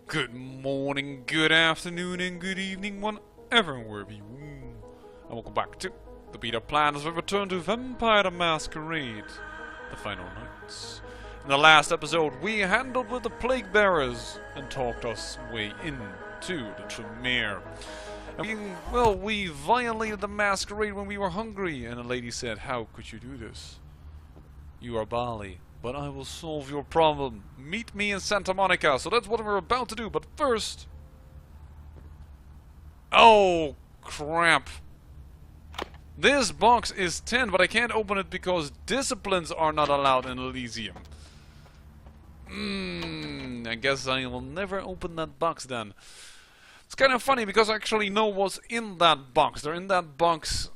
Good morning, good afternoon, and good evening, whenever and wherever you are. And welcome back to the beta plan as we return to Vampire The Masquerade, the final nights. In the last episode, we handled with the Plague Bearers and talked us way into the Tremere. And we violated the Masquerade when we were hungry, and the lady said, "How could you do this? You are Bali, but I will solve your problem. Meet me in Santa Monica." So that's what we're about to do, but first... Oh, crap. This box is 10, but I can't open it because disciplines are not allowed in Elysium. I guess I will never open that box then. It's kind of funny because I actually know what's in that box. They're in that box...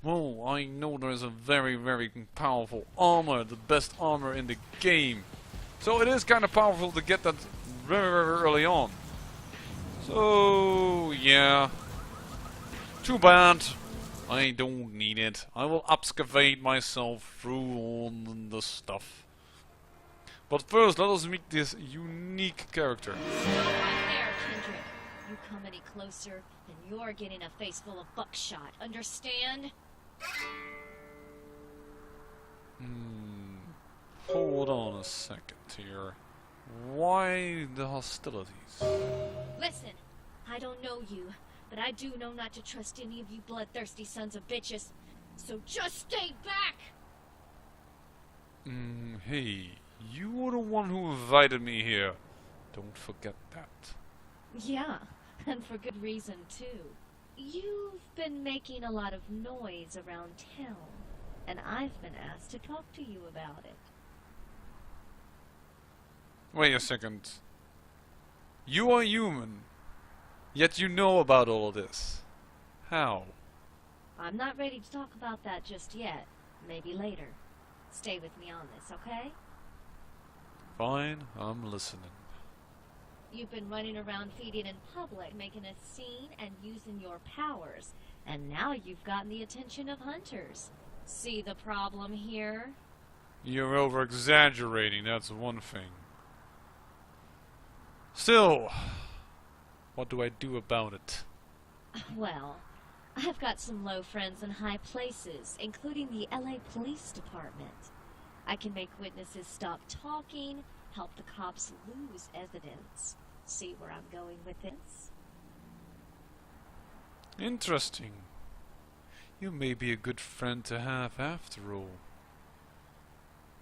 Oh, I know there is a very, very powerful armor, the best armor in the game. So it is kind of powerful to get that very, very early on. So, yeah. Too bad. I don't need it. I will excavate myself through all the stuff. But first, let us meet this unique character. Right there, Kindred. You come any closer, and you're getting a face full of buckshot. Understand? Hold on a second here. Why the hostilities? Listen, I don't know you, but I do know not to trust any of you bloodthirsty sons of bitches. So just stay back! Hey, you were the one who invited me here. Don't forget that. Yeah, and for good reason too. You've been making a lot of noise around town, and I've been asked to talk to you about it. Wait a second. You are human, yet you know about all of this. How? I'm not ready to talk about that just yet. Maybe later. Stay with me on this, okay? Fine, I'm listening. You've been running around feeding in public, making a scene and using your powers. And now you've gotten the attention of hunters. See the problem here? You're over-exaggerating, that's one thing. Still, what do I do about it? Well, I've got some low friends in high places, including the LA Police Department. I can make witnesses stop talking, help the cops lose evidence. See where I'm going with this? Interesting. You may be a good friend to have after all.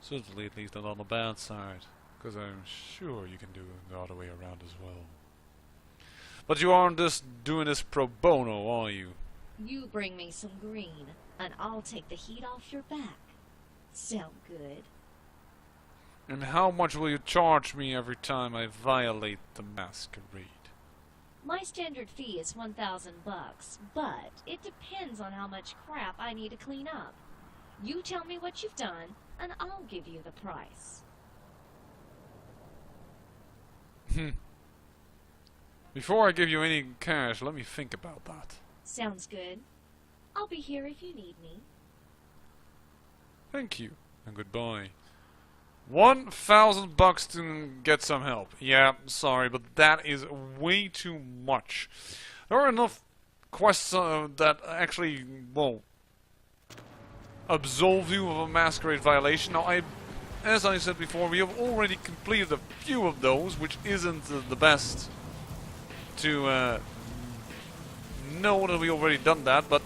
Certainly at least not on the bad side, because I'm sure you can do the other way around as well. But you aren't just doing this pro bono, are you? You bring me some green, and I'll take the heat off your back. Sound good? And how much will you charge me every time I violate the Masquerade? My standard fee is $1,000, but it depends on how much crap I need to clean up. You tell me what you've done, and I'll give you the price. Before I give you any cash, let me think about that. Sounds good. I'll be here if you need me. Thank you, and goodbye. $1,000 to get some help. Yeah, sorry, but that is way too much. There are enough quests that actually, well, absolve you of a Masquerade violation. Now, as I said before, we have already completed a few of those, which isn't the best to know that we already done that, but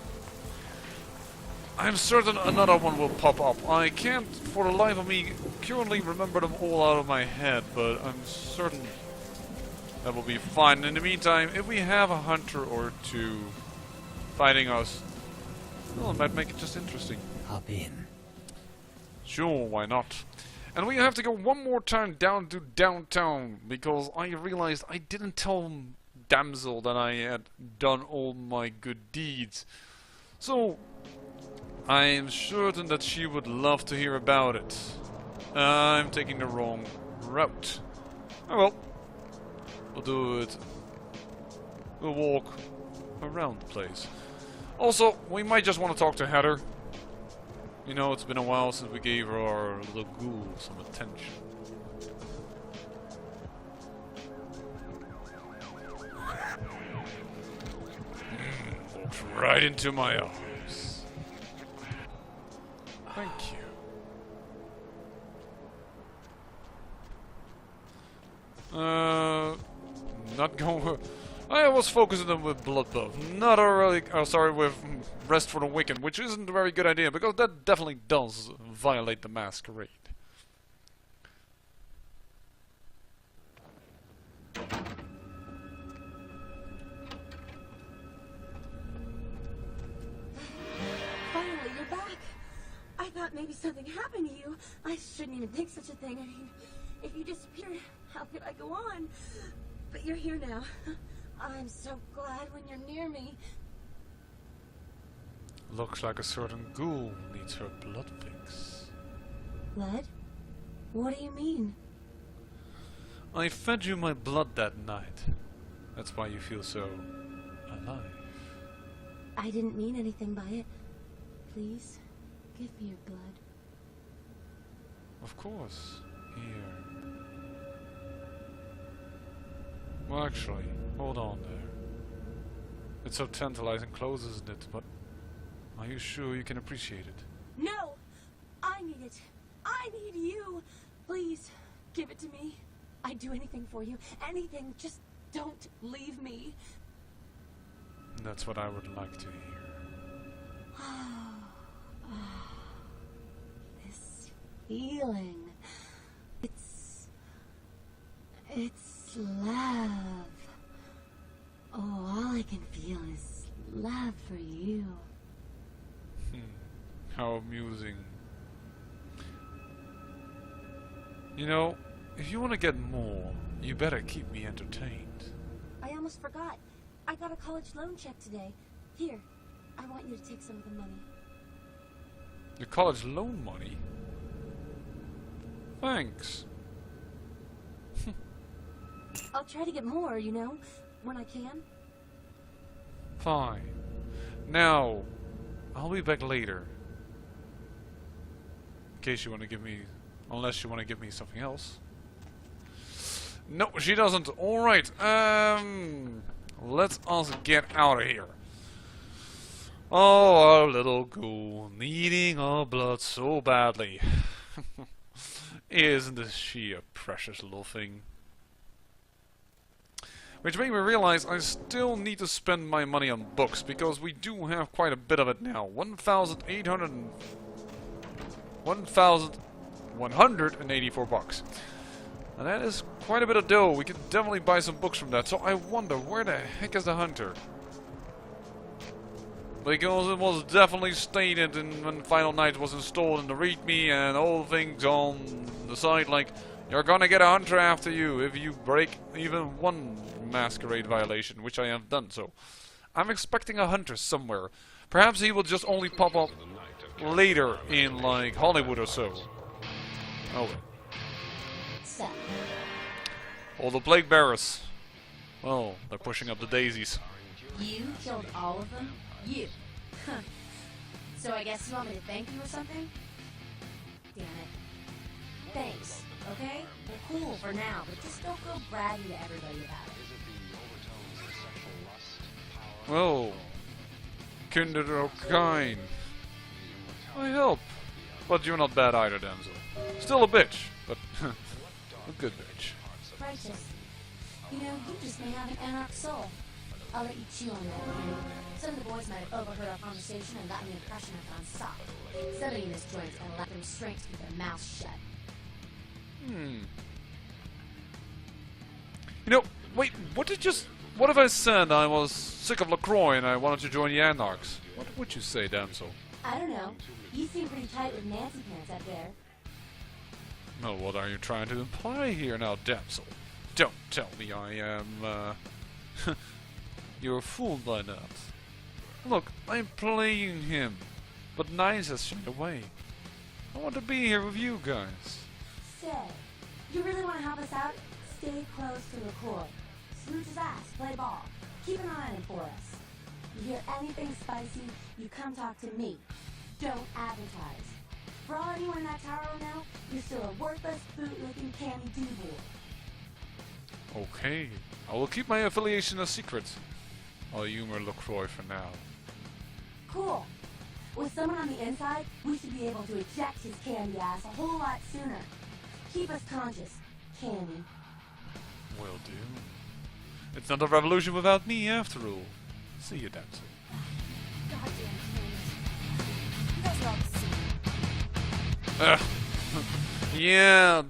I'm certain another one will pop up. I can't, for the life of me, currently remember them all out of my head, but I'm certain that will be fine. In the meantime, if we have a hunter or two fighting us, well, it might make it just interesting. Hop in. Sure, why not? And we have to go one more time down to downtown, because I realized I didn't tell Damsel that I had done all my good deeds. So I am certain that she would love to hear about it. I'm taking the wrong route. Oh well. We'll do it. We'll walk around the place. Also, we might just want to talk to Heather. You know, it's been a while since we gave our little ghoul some attention. Right into my arms. Thank you. Not going. I was focusing on with Bloodbath, not really. Oh, sorry, with Rest for the Wicked, which isn't a very good idea because that definitely does violate the Masquerade. Finally, you're back. I thought maybe something happened to you. I shouldn't even think such a thing. I mean, if you disappeared, how could I go on? But you're here now. I'm so glad when you're near me. Looks like a certain ghoul needs her blood fix. Blood? What do you mean? I fed you my blood that night. That's why you feel so alive. I didn't mean anything by it. Please, give me your blood. Of course. Here. Well, actually, hold on there. It's so tantalizing close, isn't it? But are you sure you can appreciate it? No! I need it. I need you. Please, give it to me. I'd do anything for you. Anything. Just don't leave me. That's what I would like to hear. This feeling. It's love. Oh, all I can feel is love for you. How amusing. You know, if you want to get more, you better keep me entertained. I almost forgot. I got a college loan check today. Here, I want you to take some of the money. Your college loan money? Thanks. I'll try to get more, you know, when I can. Fine. Now, I'll be back later. In case you want to give me... Unless you want to give me something else. No, she doesn't. Alright, let's us get out of here. Oh, our little ghoul, needing our blood so badly. Isn't she a precious little thing? Which made me realize I still need to spend my money on books, because we do have quite a bit of it now. 1,184 bucks. And that is quite a bit of dough. We could definitely buy some books from that. So I wonder, where the heck is the hunter? Because it was definitely stated when Final Night was installed in the README and all things on the site, like, you're gonna get a hunter after you if you break even one Masquerade violation, which I have done. So I'm expecting a hunter somewhere. Perhaps he will just only pop up later in, like, Hollywood or so. Oh well. So, All the plague bearers. Oh, they're pushing up the daisies. you killed all of them? You? Huh. So I guess you want me to thank you or something? Damn it. Thanks, okay? We're cool for now, but just don't go bragging to everybody about it. Oh, kindred or kind. I help. But you're not bad either, damsel. Still a bitch, but a good bitch. Righteous. You know, you just may have an anarch soul. I'll let you chew on that one. Some of the boys might have overheard our conversation and gotten the impression I've gone soft. Somebody in this joint's gonna lack the restraint to keep their mouth shut. You know, wait, what if I said I was sick of LaCroix and I wanted to join the Anarchs? What would you say, damsel? I don't know. You seem pretty tight with Nancy Pants up there. Well, what are you trying to imply here now, damsel? Don't tell me I am, You're fooled by that. Look, I'm playing him, but Nines has shied away. I want to be here with you guys. Say, you really want to help us out? Stay close to LaCroix. Smooch his ass, play ball. Keep an eye on him for us. You hear anything spicy, you come talk to me. Don't advertise. For all anyone in that tower will know, you're still a worthless, bootlicking candy do-boy. Okay, I will keep my affiliation a secret. I'll humor LaCroix for now. cool. With someone on the inside, we should be able to eject his candy ass a whole lot sooner. Keep us conscious, Candy. Will do. It's not a revolution without me, after all. See you, Damsel. Goddamn Candy. You guys are all the same. Yeah.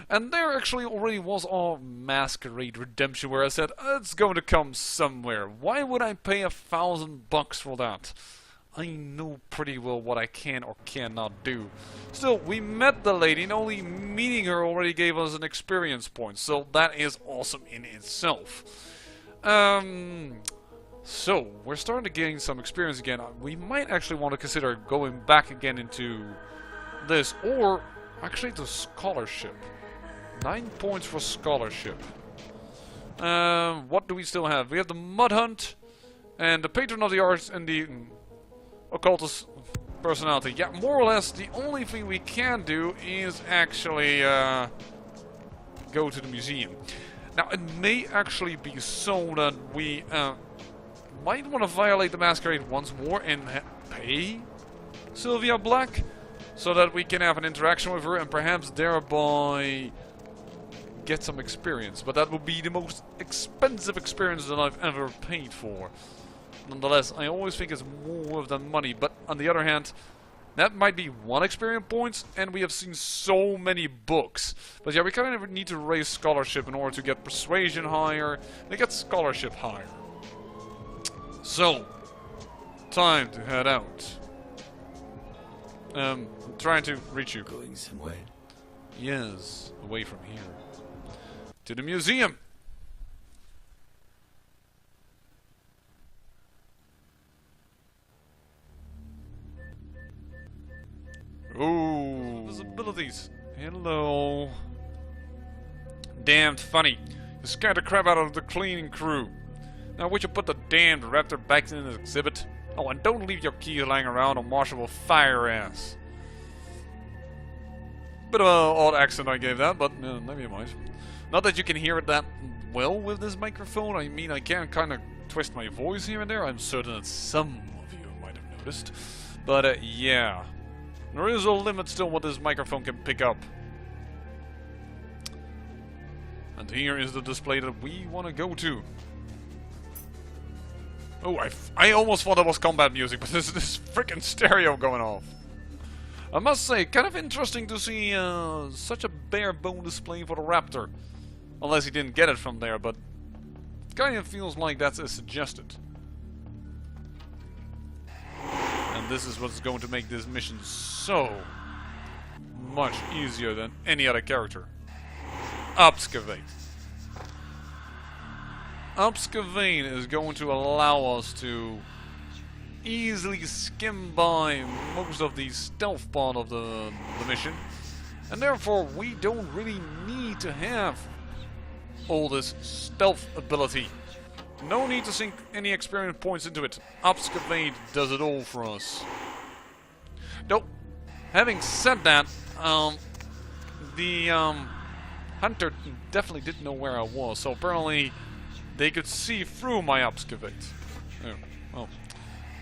And there actually already was our Masquerade redemption where I said, it's going to come somewhere. Why would I pay $1,000 for that? I know pretty well what I can or cannot do. Still, we met the lady, and only meeting her already gave us an experience point, so that is awesome in itself. So, we're starting to gain some experience again. We might actually want to consider going back again into this, or actually to scholarship. 9 points for scholarship. What do we still have? We have the Mud Hunt, and the Patron of the Arts, and the Occultist Personality. Yeah, more or less, the only thing we can do is actually go to the museum. Now, it may actually be so that we might want to violate the Masquerade once more and pay Sylvia Black, so that we can have an interaction with her and perhaps thereby get some experience. But that would be the most expensive experience that I've ever paid for. Nonetheless, I always think it's more than money, but on the other hand, that might be 1 experience points, and we have seen so many books. But yeah, we kind of need to raise scholarship in order to get persuasion higher, and get scholarship higher. So, time to head out. Trying to reach you. Going somewhere. Yes, away from here. To the museum! Ooh, those abilities. Hello. Damned funny. You scared the crap out of the cleaning crew. Now would you put the damned raptor back in the exhibit? Oh, and don't leave your keys lying around or Marshall will fire your ass. Bit of an odd accent I gave that, but maybe you might. Not that you can hear it that well with this microphone. I mean, I can kind of twist my voice here and there. I'm certain that some of you might have noticed. But yeah. There is a limit still what this microphone can pick up. And here is the display that we want to go to. Oh, I almost thought that was combat music, but there's this freaking stereo going off. I must say, kind of interesting to see such a bare bone display for the Raptor. Unless he didn't get it from there, but it kind of feels like that's suggested. And this is what's going to make this mission so much easier than any other character. Obscavate. Obscavate is going to allow us to easily skim by most of the stealth part of the mission. And therefore we don't really need to have all this stealth ability. No need to sink any experience points into it. Obscavate does it all for us. Though, having said that, the hunter definitely didn't know where I was, so apparently they could see through my Obscavate. Oh, well,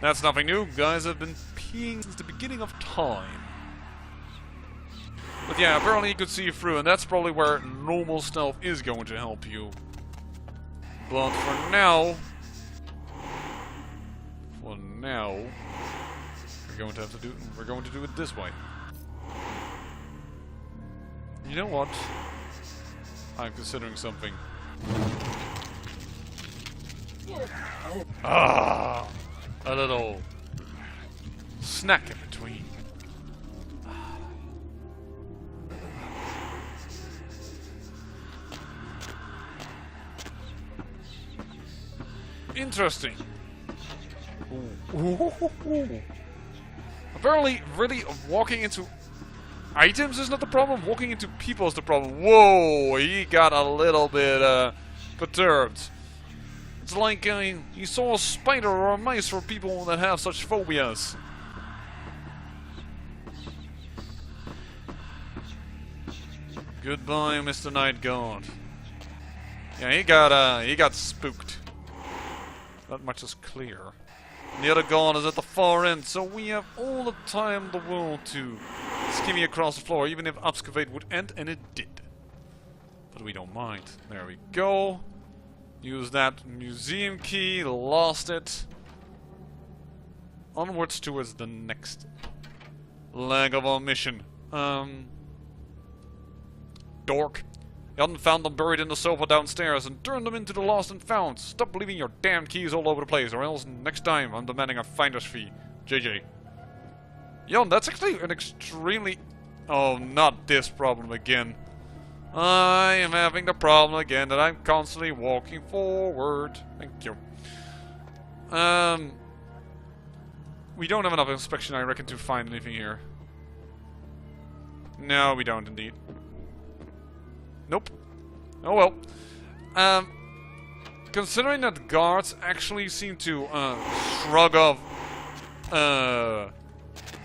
that's nothing new. Guys have been peeing since the beginning of time. But yeah, apparently you could see through, and that's probably where normal stealth is going to help you. But for now, we're going to have to do. We're going to do it this way. You know what? I'm considering something. Ah, a little snack in between. Interesting. Ooh. Apparently, really, walking into items is not the problem. Walking into people is the problem. Whoa, he got a little bit perturbed. It's like he saw a spider or a mice for people that have such phobias. Goodbye, Mr. Night God. Yeah, he got spooked. That much is clear. The other guard is at the far end, so we have all the time in the world to skimmy across the floor, even if Obscavate would end, and it did. But we don't mind. There we go. Use that museum key, lost it. Onwards towards the next leg of our mission. Dork. You hadn't found them buried in the sofa downstairs and turned them into the lost and found. Stop leaving your damn keys all over the place, or else next time I'm demanding a finder's fee. JJ. Jon, that's actually an extremely... Oh, not this problem again. I am having the problem again that I'm constantly walking forward. Thank you. We don't have enough inspection, I reckon, to find anything here. No, we don't indeed. Nope. Oh well. Considering that guards actually seem to shrug off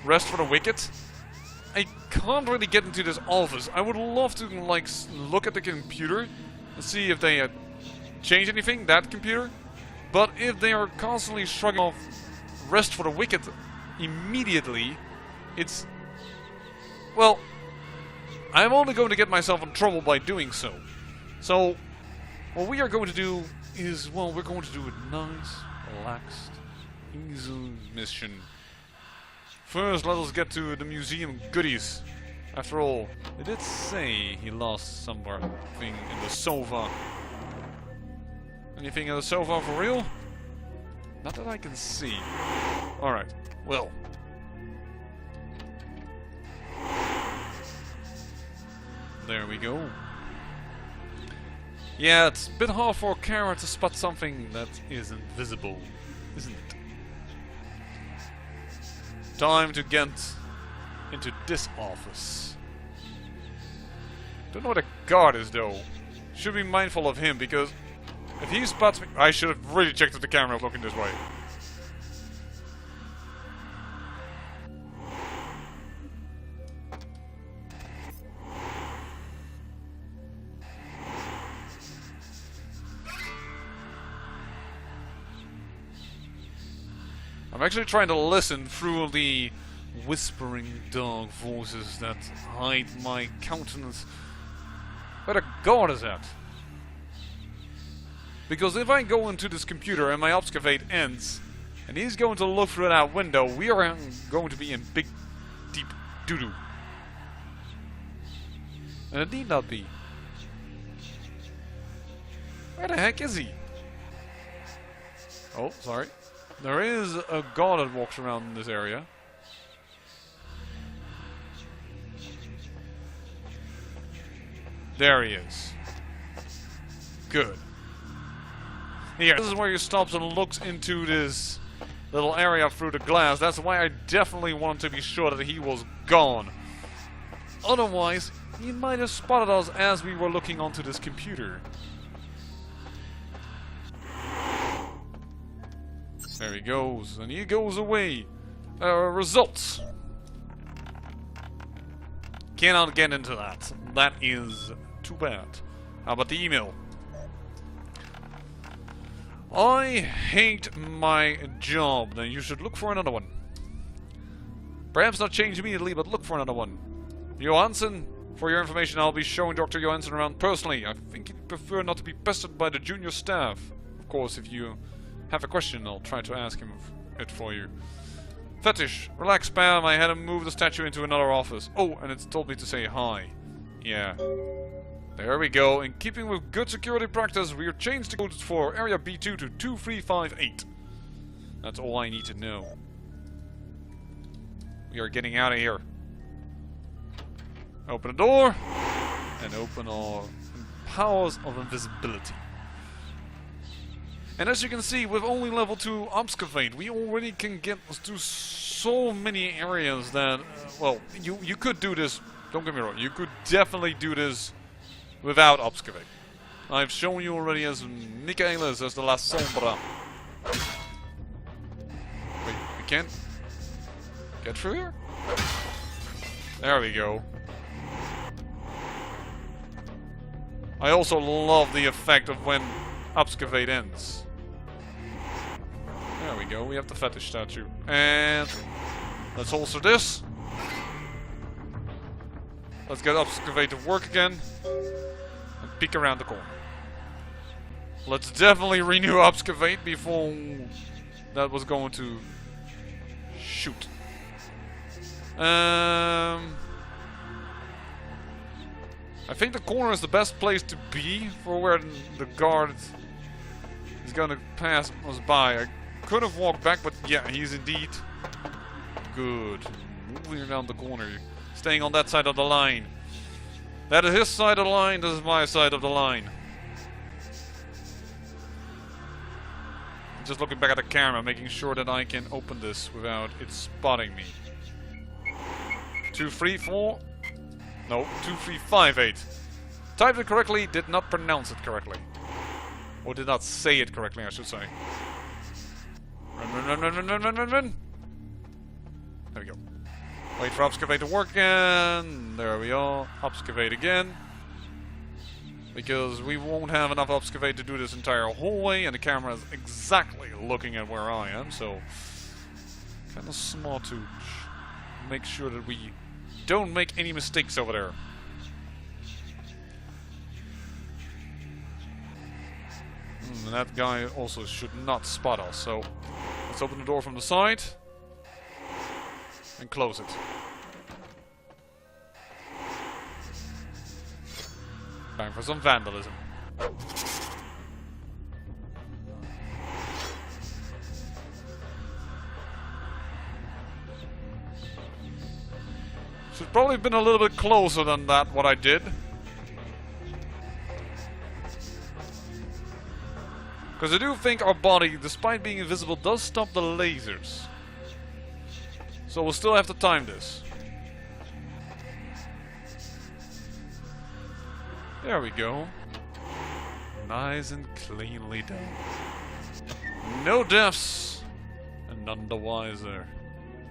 rest for the wicked, I can't really get into this office. I would love to like look at the computer and see if they changed anything, that computer. But if they are constantly shrugging off rest for the wicked immediately, it's... Well, I'm only going to get myself in trouble by doing so. So, what we are going to do is, well, we're going to do a nice, relaxed, easy mission. First, let us get to the museum goodies. After all, they did say he lost something in the sofa. Anything in the sofa for real? Not that I can see. Alright, well. There we go. Yeah, it's a bit hard for a camera to spot something that is invisible, isn't it? Time to get into this office. Don't know what a guard is though. Should be mindful of him because if he spots me... I should have really checked if the camera was looking this way. I'm actually trying to listen through the whispering dog voices that hide my countenance. Where the guard is at? Because if I go into this computer and my obscavate ends, and he's going to look through that window, we are going to be in big, deep doo-doo. And it need not be. Where the heck is he? Oh, sorry. There is a guard that walks around in this area. There he is. Good. Here, this is where he stops and looks into this little area through the glass. That's why I definitely wanted to be sure that he was gone. Otherwise, he might have spotted us as we were looking onto this computer. There he goes, and he goes away. Results. Cannot get into that. That is too bad. How about the email? I hate my job. Then you should look for another one. Perhaps not change immediately, but look for another one. Johansson, for your information, I'll be showing Dr. Johansson around personally. I think he'd prefer not to be pestered by the junior staff. Of course, if you have a question, I'll try to ask him it for you. Fetish, relax, Pam. I had him move the statue into another office. Oh, and it's told me to say hi. Yeah. There we go. In keeping with good security practice, we are changed the code for Area B2 to 2358. That's all I need to know. We are getting out of here. Open the door. And open our powers of invisibility. And as you can see, with only level 2 Obscavate, we already can get to so many areas that, well, you could do this, don't get me wrong, you could definitely do this without Obscavate. I've shown you already as Michaelis as the La Sombra. Wait, we can't get through here? There we go. I also love the effect of when Obscavate ends. There we we go. We have the fetish statue. And let's holster this. Let's get Obscavate to work again. And peek around the corner. Let's definitely renew Obscavate before that was going to shoot. I think the corner is the best place to be for where the guard is going to pass us by. I could have walked back, but yeah, he's indeed good. Moving around the corner, staying on that side of the line. That is his side of the line, this is my side of the line. Just looking back at the camera, making sure that I can open this without it spotting me. 2, 3, 4. No, 2, 3, 5, 8. Typed it correctly, did not pronounce it correctly. Or did not say it correctly, I should say. Run. There we go. Wait for Obscavate to work again. There we are. Obscavate again. Because we won't have enough Obscavate to do this entire hallway, and the camera is exactly looking at where I am, so kind of smart to make sure that we don't make any mistakes over there. And that guy also should not spot us, so let's open the door from the side and close it. Time for some vandalism. Should probably have been a little bit closer than that, what I did. Because I do think our body, despite being invisible, does stop the lasers. So we'll still have to time this. There we go. Nice and cleanly done. No deaths, and none the wiser.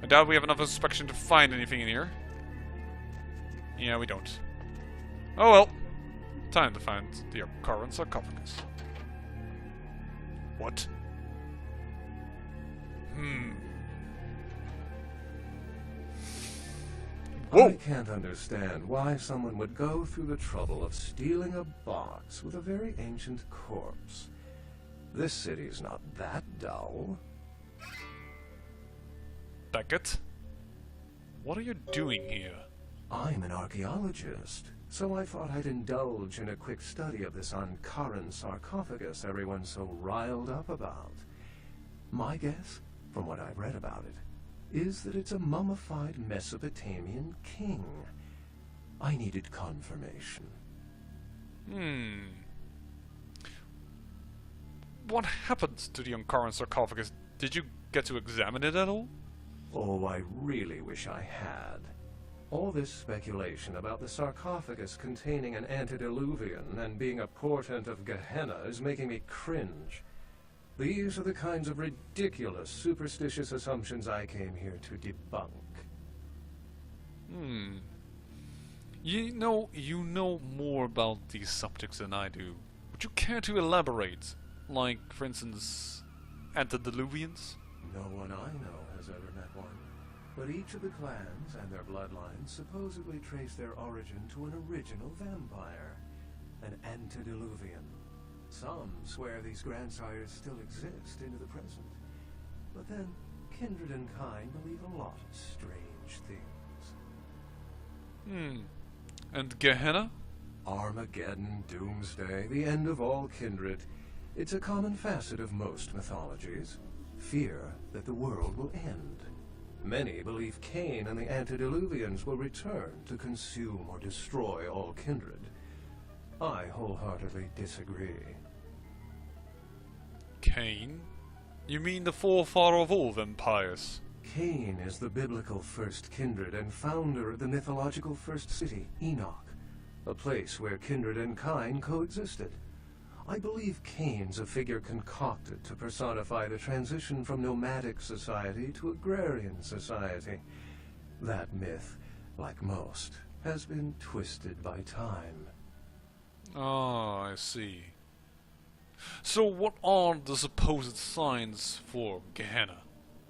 I doubt we have enough inspection to find anything in here. Yeah, we don't. Oh well. Time to find the current sarcophagus. What? Whoa. I can't understand why someone would go through the trouble of stealing a box with a very ancient corpse. This city's not that dull. Beckett? What are you doing here? I'm an archaeologist, so I thought I'd indulge in a quick study of this Ankaran sarcophagus everyone's so riled up about. My guess, from what I've read about it, is that it's a mummified Mesopotamian king. I needed confirmation. What happened to the Ankaran sarcophagus? Did you get to examine it at all? Oh, I really wish I had. All this speculation about the sarcophagus containing an antediluvian and being a portent of Gehenna is making me cringe. These are the kinds of ridiculous, superstitious assumptions I came here to debunk. You know more about these subjects than I do. Would you care to elaborate? Like, for instance, antediluvians? No one I know has ever met one. But each of the clans and their bloodlines supposedly trace their origin to an original vampire, an antediluvian. Some swear these grandsires still exist into the present. But then, kindred and kind believe a lot of strange things. And Gehenna? Armageddon, Doomsday, the end of all kindred. It's a common facet of most mythologies. Fear that the world will end. Many believe Cain and the antediluvians will return to consume or destroy all kindred. I wholeheartedly disagree. Cain? You mean the forefather of all vampires? Cain is the biblical first kindred and founder of the mythological first city, Enoch, a place where kindred and kind coexisted. I believe Cain's a figure concocted to personify the transition from nomadic society to agrarian society. That myth, like most, has been twisted by time. Oh, I see. So what are the supposed signs for Gehenna?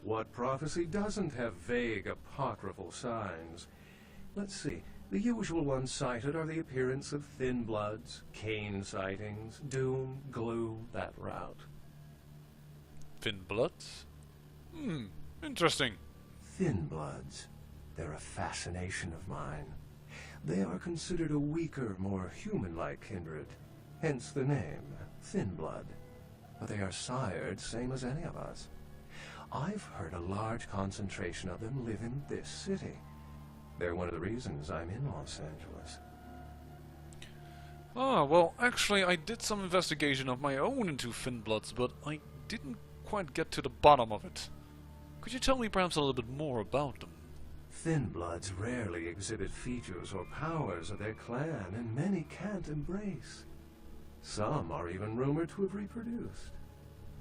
What prophecy doesn't have vague apocryphal signs? Let's see. The usual ones cited are the appearance of thin bloods, Cain sightings, doom, glue, that route. Thin bloods? Interesting. Thin bloods. They're a fascination of mine. They are considered a weaker, more human-like kindred. Hence the name, Thin Blood. But they are sired same as any of us. I've heard a large concentration of them live in this city. They're one of the reasons I'm in Los Angeles. Ah, well, actually, I did some investigation of my own into Thin Bloods, but I didn't quite get to the bottom of it. Could you tell me perhaps a little bit more about them? Thin Bloods rarely exhibit features or powers of their clan, and many can't embrace. Some are even rumored to have reproduced.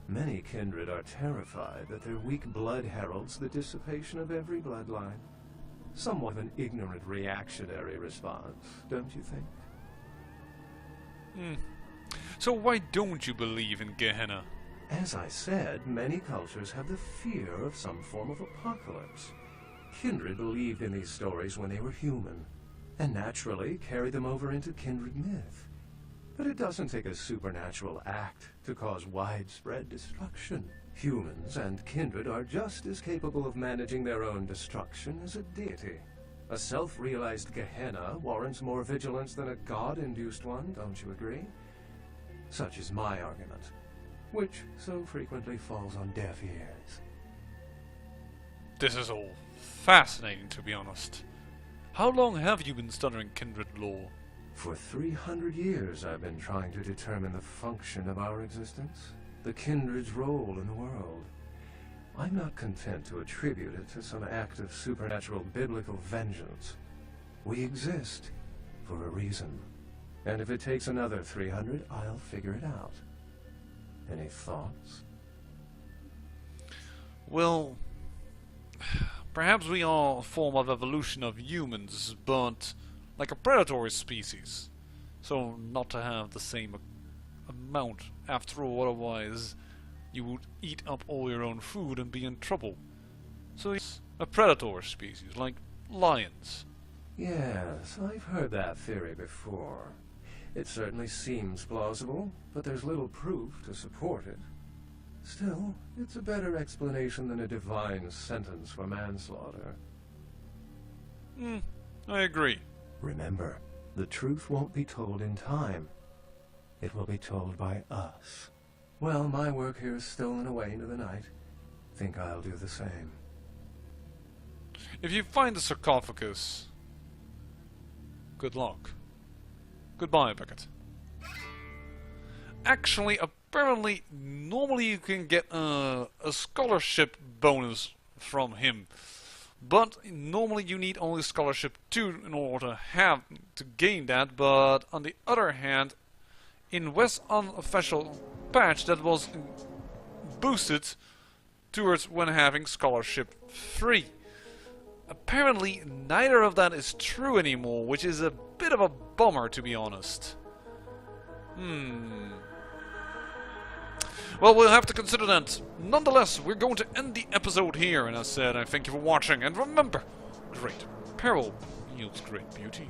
Many kindred are terrified that their weak blood heralds the dissipation of every bloodline. Somewhat of an ignorant reactionary response, don't you think? So why don't you believe in Gehenna? As I said, many cultures have the fear of some form of apocalypse. Kindred believed in these stories when they were human, and naturally carried them over into kindred myth. But it doesn't take a supernatural act to cause widespread destruction. Humans and kindred are just as capable of managing their own destruction as a deity. A self-realized Gehenna warrants more vigilance than a god-induced one, don't you agree? Such is my argument, which so frequently falls on deaf ears. This is all fascinating, to be honest. How long have you been studying kindred lore? For 300 years I've been trying to determine the function of our existence, the kindred's role in the world. I'm not content to attribute it to some act of supernatural biblical vengeance. We exist for a reason. And if it takes another 300, I'll figure it out. Any thoughts? Well, perhaps we are a form of evolution of humans, but like a predatory species. So not to have the same amount. After all, otherwise you would eat up all your own food and be in trouble. So it's a predatory species, like lions. Yes, I've heard that theory before. It certainly seems plausible, but there's little proof to support it. Still, it's a better explanation than a divine sentence for manslaughter. I agree. Remember, the truth won't be told in time. It will be told by us. Well, my work here is stolen away into the night. Think I'll do the same. If you find the sarcophagus, good luck. Goodbye, Beckett. Actually, apparently, normally you can get a scholarship bonus from him. But normally you need only scholarship 2 in order to gain that. But on the other hand, in West's unofficial patch that was boosted towards when having scholarship 3. Apparently neither of that is true anymore, which is a bit of a bummer, to be honest. Well, we'll have to consider that. Nonetheless, we're going to end the episode here, and as said, I thank you for watching, and remember, great peril yields great beauty.